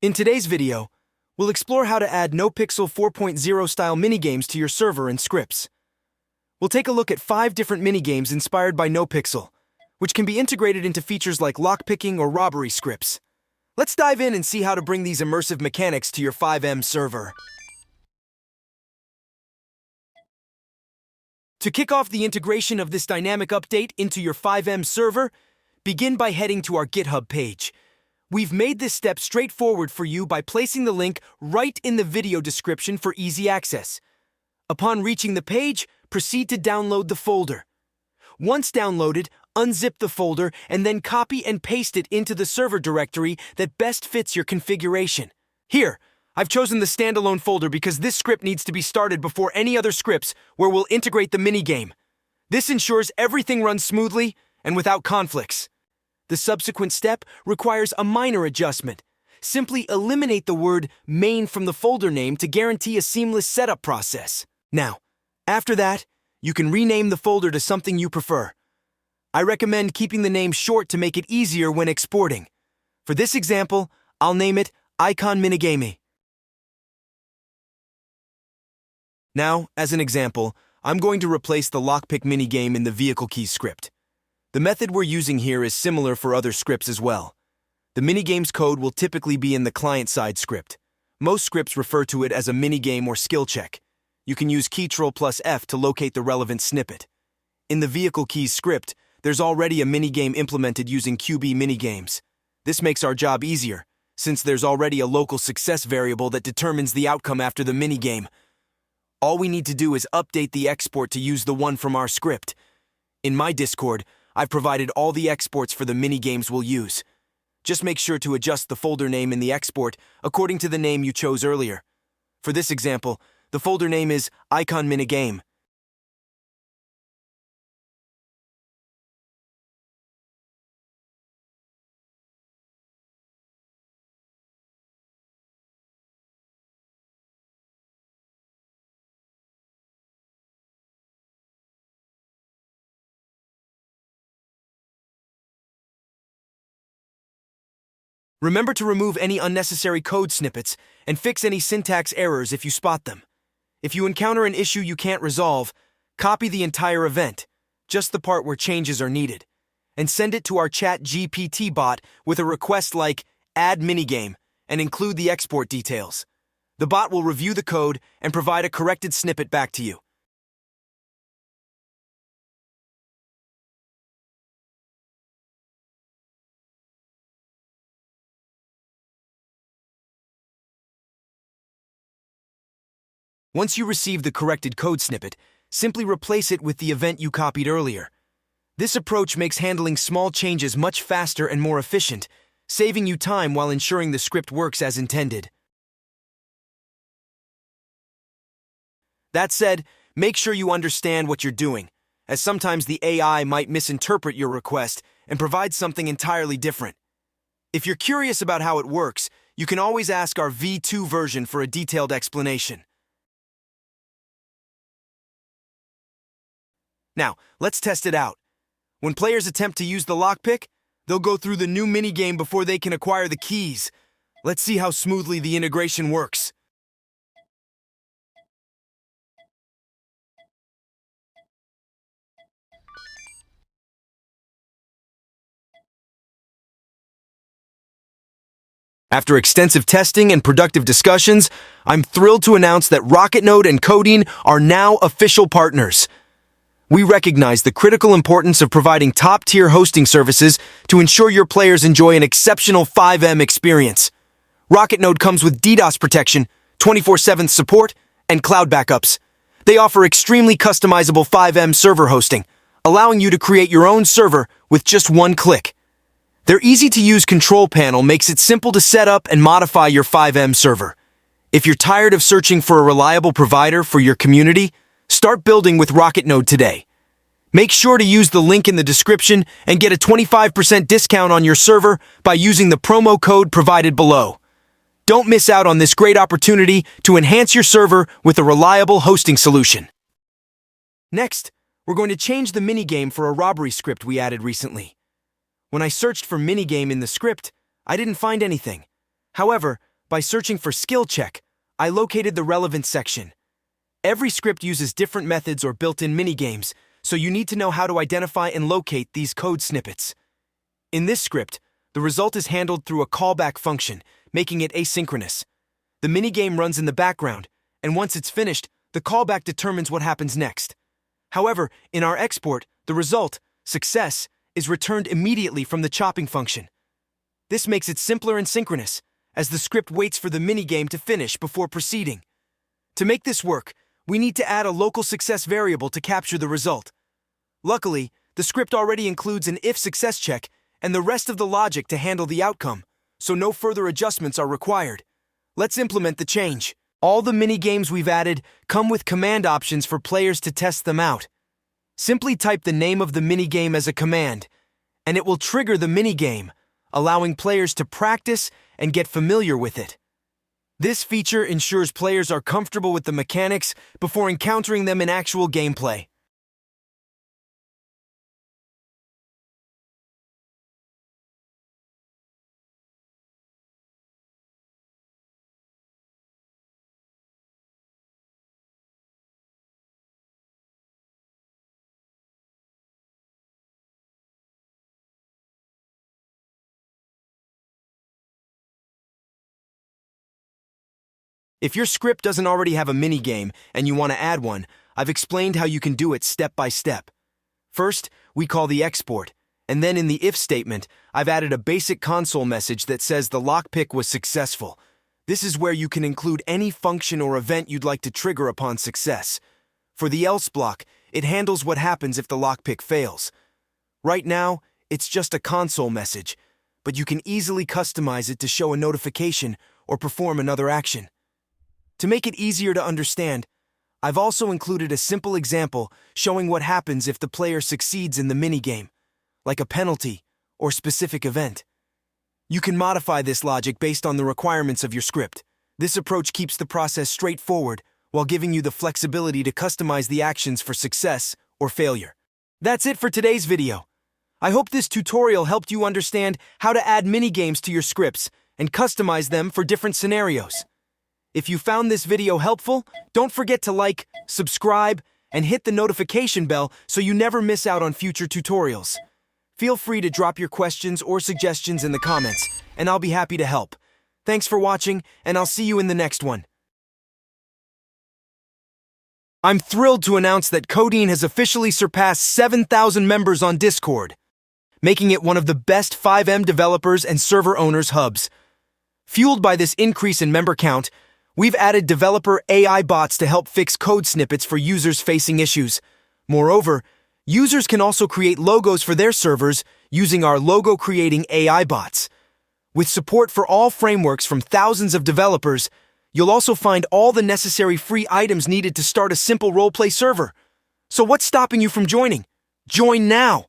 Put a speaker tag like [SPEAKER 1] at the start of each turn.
[SPEAKER 1] In today's video, we'll explore how to add NoPixel 4.0 style minigames to your server and scripts. We'll take a look at 5 different minigames inspired by NoPixel, which can be integrated into features like lockpicking or robbery scripts. Let's dive in and see how to bring these immersive mechanics to your FiveM server. To kick off the integration of this dynamic update into your FiveM server, begin by heading to our GitHub page. We've made this step straightforward for you by placing the link right in the video description for easy access. Upon reaching the page, proceed to download the folder. Once downloaded, unzip the folder and then copy and paste it into the server directory that best fits your configuration. Here, I've chosen the standalone folder because this script needs to be started before any other scripts where we'll integrate the minigame. This ensures everything runs smoothly and without conflicts. The subsequent step requires a minor adjustment. Simply eliminate the word main from the folder name to guarantee a seamless setup process. Now, after that, you can rename the folder to something you prefer. I recommend keeping the name short to make it easier when exporting. For this example, I'll name it Icon Minigame. Now, as an example, I'm going to replace the lockpick minigame in the vehicle keys script. The method we're using here is similar for other scripts as well. The minigame's code will typically be in the client-side script. Most scripts refer to it as a minigame or skill check. You can use Ctrl plus F to locate the relevant snippet. In the vehicle keys script, there's already a minigame implemented using qb minigames. This makes our job easier, since there's already a local success variable that determines the outcome after the minigame. All we need to do is update the export to use the one from our script. In my Discord, I've provided all the exports for the minigames we'll use. Just make sure to adjust the folder name in the export according to the name you chose earlier. For this example, the folder name is Icon Minigame. Remember to remove any unnecessary code snippets and fix any syntax errors if you spot them. If you encounter an issue you can't resolve, copy the entire event, just the part where changes are needed, and send it to our ChatGPT bot with a request like Add Minigame and include the export details. The bot will review the code and provide a corrected snippet back to you. Once you receive the corrected code snippet, simply replace it with the event you copied earlier. This approach makes handling small changes much faster and more efficient, saving you time while ensuring the script works as intended. That said, make sure you understand what you're doing, as sometimes the AI might misinterpret your request and provide something entirely different. If you're curious about how it works, you can always ask our V2 version for a detailed explanation. Now, let's test it out. When players attempt to use the lockpick, they'll go through the new minigame before they can acquire the keys. Let's see how smoothly the integration works. After extensive testing and productive discussions, I'm thrilled to announce that RocketNode and CODEIN are now official partners. We recognize the critical importance of providing top-tier hosting services to ensure your players enjoy an exceptional FiveM experience. RocketNode comes with DDoS protection, 24/7 support, and cloud backups. They offer extremely customizable FiveM server hosting, allowing you to create your own server with just one click. Their easy-to-use control panel makes it simple to set up and modify your FiveM server. If you're tired of searching for a reliable provider for your community, start building with RocketNode today. Make sure to use the link in the description and get a 25% discount on your server by using the promo code provided below. Don't miss out on this great opportunity to enhance your server with a reliable hosting solution. Next, we're going to change the minigame for a robbery script we added recently. When I searched for minigame in the script, I didn't find anything. However, By searching for skill check, I located the relevant section. Every script uses different methods or built-in minigames, so you need to know how to identify and locate these code snippets. In this script, the result is handled through a callback function, making it asynchronous. The minigame runs in the background, and once it's finished, the callback determines what happens next. However, in our export, the result, success, is returned immediately from the chopping function. This makes it simpler and synchronous, as the script waits for the minigame to finish before proceeding. To make this work, we need to add a local success variable to capture the result. Luckily, the script already includes an if success check and the rest of the logic to handle the outcome, so no further adjustments are required. Let's implement the change. All the minigames we've added come with command options for players to test them out. Simply type the name of the minigame as a command, and it will trigger the minigame, allowing players to practice and get familiar with it. This feature ensures players are comfortable with the mechanics before encountering them in actual gameplay. If your script doesn't already have a minigame and you want to add one, I've explained how you can do it step by step. First, we call the export, and then in the if statement, I've added a basic console message that says the lockpick was successful. This is where you can include any function or event you'd like to trigger upon success. For the else block, it handles what happens if the lockpick fails. Right now, it's just a console message, but you can easily customize it to show a notification or perform another action. To make it easier to understand, I've also included a simple example showing what happens if the player succeeds in the minigame, like a penalty or specific event. You can modify this logic based on the requirements of your script. This approach keeps the process straightforward while giving you the flexibility to customize the actions for success or failure. That's it for today's video. I hope this tutorial helped you understand how to add minigames to your scripts and customize them for different scenarios. If you found this video helpful, don't forget to like, subscribe, and hit the notification bell so you never miss out on future tutorials. Feel free to drop your questions or suggestions in the comments, and I'll be happy to help. Thanks for watching, and I'll see you in the next one. I'm thrilled to announce that CODEIN has officially surpassed 7,000 members on Discord, making it one of the best FiveM developers and server owners hubs. Fueled by this increase in member count, we've added developer AI bots to help fix code snippets for users facing issues. Moreover, users can also create logos for their servers using our logo-creating AI bots. With support for all frameworks from thousands of developers, you'll also find all the necessary free items needed to start a simple roleplay server. So what's stopping you from joining? Join now!